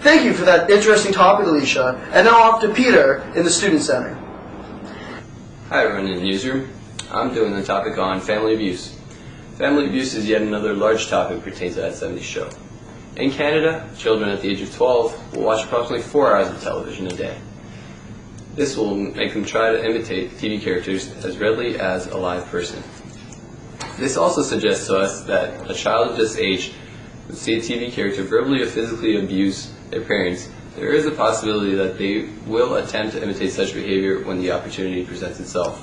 Thank you for that interesting topic, Alicia. And now off to Peter in the Student Center. Hi everyone in the newsroom. I'm doing the topic on family abuse. Family abuse is yet another large topic pertaining to that 70s show. In Canada, children at the age of 12 will watch approximately 4 hours of television a day. This will make them try to imitate TV characters as readily as a live person. This also suggests to us that a child of this age would see a TV character verbally or physically abuse their parents. There is a possibility that they will attempt to imitate such behavior when the opportunity presents itself.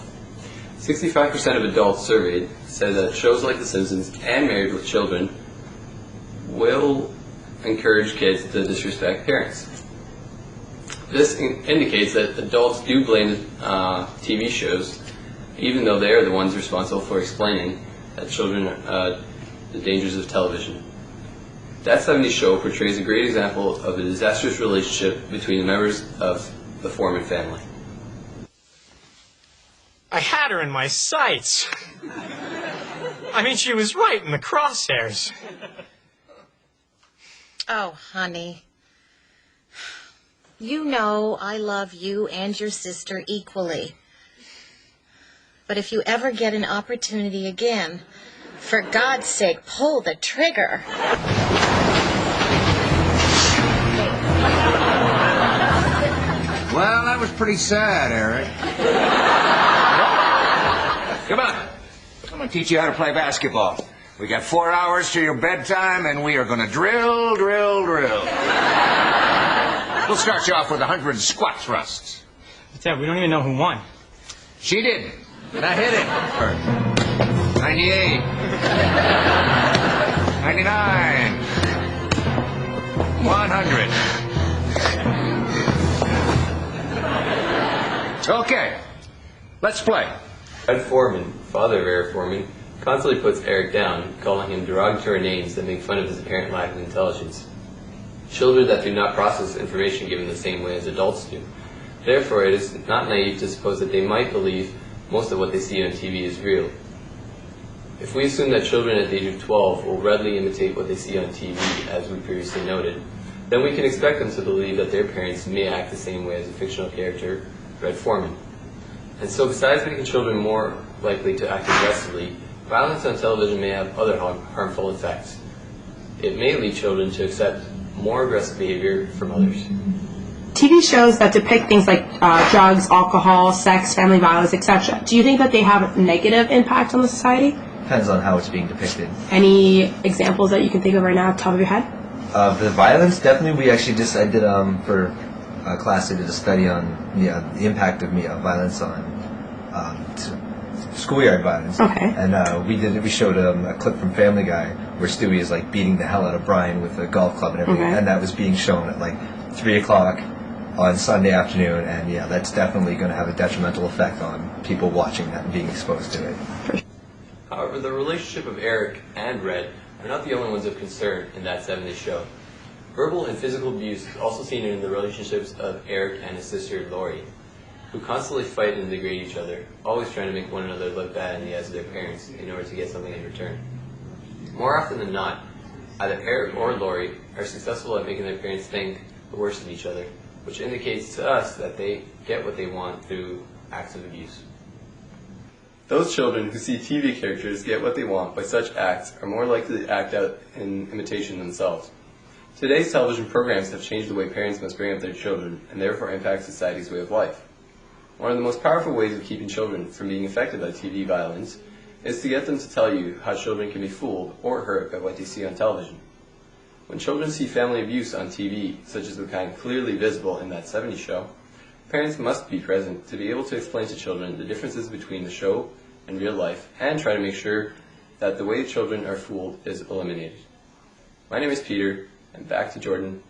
65% of adults surveyed said that shows like The Simpsons and Married with Children will encourage kids to disrespect parents. This indicates that adults do blame TV shows, even though they are the ones responsible for explaining to children the dangers of television. That 70s show portrays a great example of a disastrous relationship between the members of the Foreman family. I had her in my sights. I mean, she was right in the crosshairs. Oh, honey. You know I love you and your sister equally. But if you ever get an opportunity again, for God's sake, pull the trigger. Well, that was pretty sad, Eric. Come on. I'm going to teach you how to play basketball. We got 4 hours to your bedtime, and we are going to drill. We'll start you off with 100 squat thrusts. But Dad, we don't even know who won. She did. And I hit it. 98. 99. 100. Okay. Let's play. Fred Foreman, father of Eric Foreman, constantly puts Eric down, calling him derogatory names that make fun of his apparent lack of intelligence. Children that do not process information given the same way as adults do. Therefore, it is not naive to suppose that they might believe most of what they see on TV is real. If we assume that children at the age of 12 will readily imitate what they see on TV, as we previously noted, then we can expect them to believe that their parents may act the same way as a fictional character, Fred Foreman. And so besides making children more likely to act aggressively, violence on television may have other harmful effects. It may lead children to accept more aggressive behavior from others. TV shows that depict things like drugs, alcohol, sex, family violence, etc. Do you think that they have a negative impact on the society? Depends on how it's being depicted. Any examples that you can think of right now off the top of your head? The violence, definitely. I did for a class, I did a study on the impact of violence on schoolyard violence. Okay. And we showed a clip from Family Guy where Stewie is like beating the hell out of Brian with a golf club and everything, Okay. and that was being shown at like 3 o'clock on Sunday afternoon, and yeah, that's definitely going to have a detrimental effect on people watching that and being exposed to it. However, the relationship of Eric and Red are not the only ones of concern in that 70s show. Verbal and physical abuse is also seen in the relationships of Eric and his sister Laurie, who constantly fight and degrade each other, always trying to make one another look bad in the eyes of their parents in order to get something in return. More often than not, either Eric or Laurie are successful at making their parents think the worst of each other, which indicates to us that they get what they want through acts of abuse. Those children who see TV characters get what they want by such acts are more likely to act out in imitation themselves. Today's television programs have changed the way parents must bring up their children and therefore impact society's way of life. One of the most powerful ways of keeping children from being affected by TV violence is to get them to tell you how children can be fooled or hurt by what they see on television. When children see family abuse on TV, such as the kind clearly visible in that 70s show, parents must be present to be able to explain to children the differences between the show and real life and try to make sure that the way children are fooled is eliminated. My name is Peter, and back to Jordan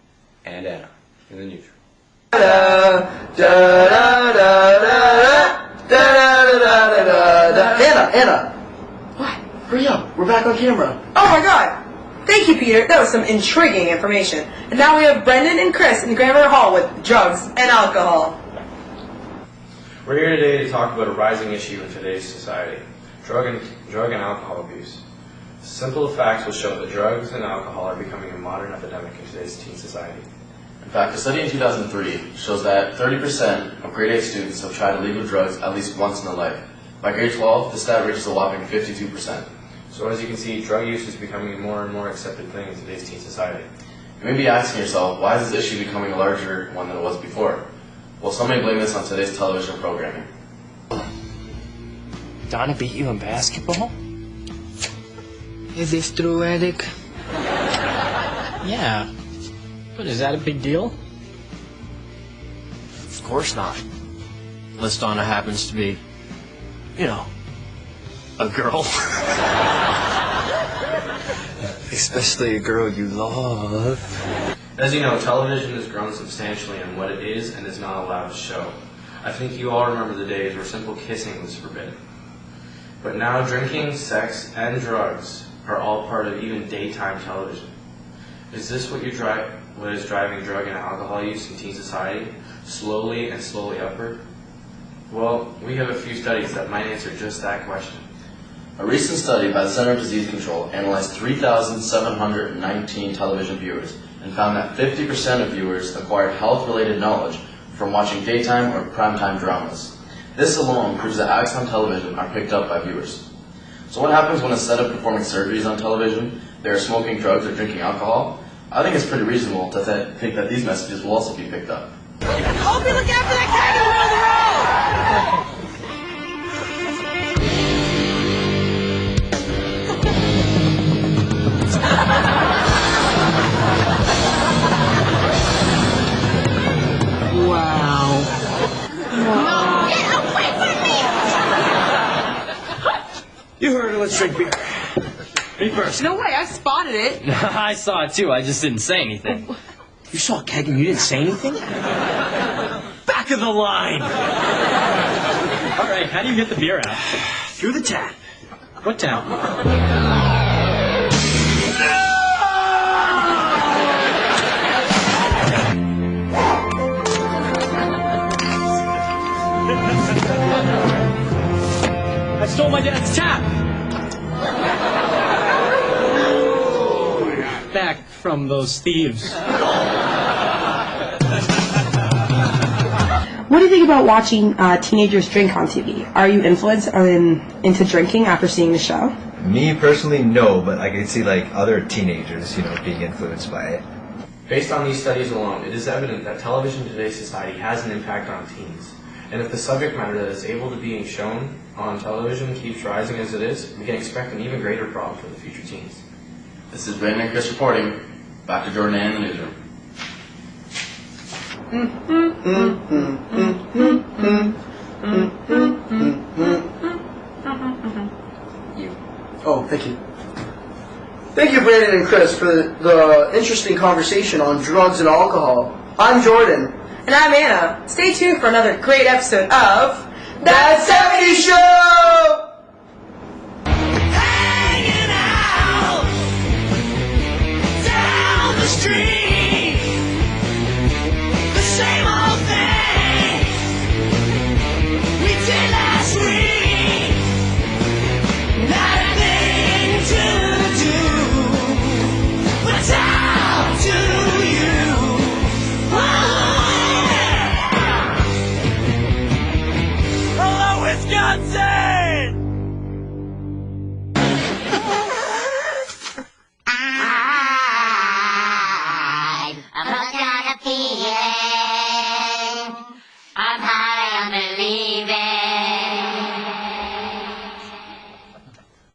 and Anna in the newsroom. Anna! What? Hurry up, we're back on camera. Oh my God! Thank you, Peter. That was some intriguing information. And now we have Brendan and Chris in Grandmother Hall with drugs and alcohol. We're here today to talk about a rising issue in today's society, drug and alcohol abuse. Simple facts will show that drugs and alcohol are becoming a modern epidemic in today's teen society. In fact, a study in 2003 shows that 30% of grade 8 students have tried illegal drugs at least once in their life. By grade 12, the stat reaches a whopping 52%. So as you can see, drug use is becoming a more and more accepted thing in today's teen society. You may be asking yourself, why is this issue becoming a larger one than it was before? Well, some may blame this on today's television programming. Donna beat you in basketball? Is this true, Eric? Yeah. But is that a big deal? Of course not. Unless Donna happens to be, you know, a girl. Especially a girl you love. As you know, television has grown substantially in what it is and is not allowed to show. I think you all remember the days where simple kissing was forbidden. But now drinking, sex, and drugs are all part of even daytime television. Is this what is driving drug and alcohol use in teen society, slowly and slowly upward? Well, we have a few studies that might answer just that question. A recent study by the Center for Disease Control analyzed 3,719 television viewers and found that 50% of viewers acquired health-related knowledge from watching daytime or primetime dramas. This alone proves that acts on television are picked up by viewers. So what happens when instead of performing surgeries on television, they are smoking drugs or drinking alcohol? I think it's pretty reasonable to think that these messages will also be picked up. Hope you look after that kangaroo on the road! Wow. No, get away from me! You heard her, let's drink beer. Me first. No way, I spotted it. I saw it too, I just didn't say anything. You saw a keg and you didn't say anything? Back of the line! Alright, how do you get the beer out? Through the tap. What town? I stole my dad's tap! Back from those thieves. What do you think about watching teenagers drink on TV? Are you influenced into drinking after seeing the show? Me personally, no, but I can see like other teenagers, being influenced by it. Based on these studies alone, it is evident that television in today's society has an impact on teens. And if the subject matter that is able to be shown on television keeps rising as it is, we can expect an even greater problem for the future teens. This is Brandon and Chris reporting. Back to Jordan and the newsroom. Oh, thank you. Thank you, Brandon and Chris, for the interesting conversation on drugs and alcohol. I'm Jordan. And I'm Anna. Stay tuned for another great episode of That 70s Show! Hanging out down the street, the same old thing we did last week. Not a thing to do but talk to you. Hello, Wisconsin! I've got a feeling I'm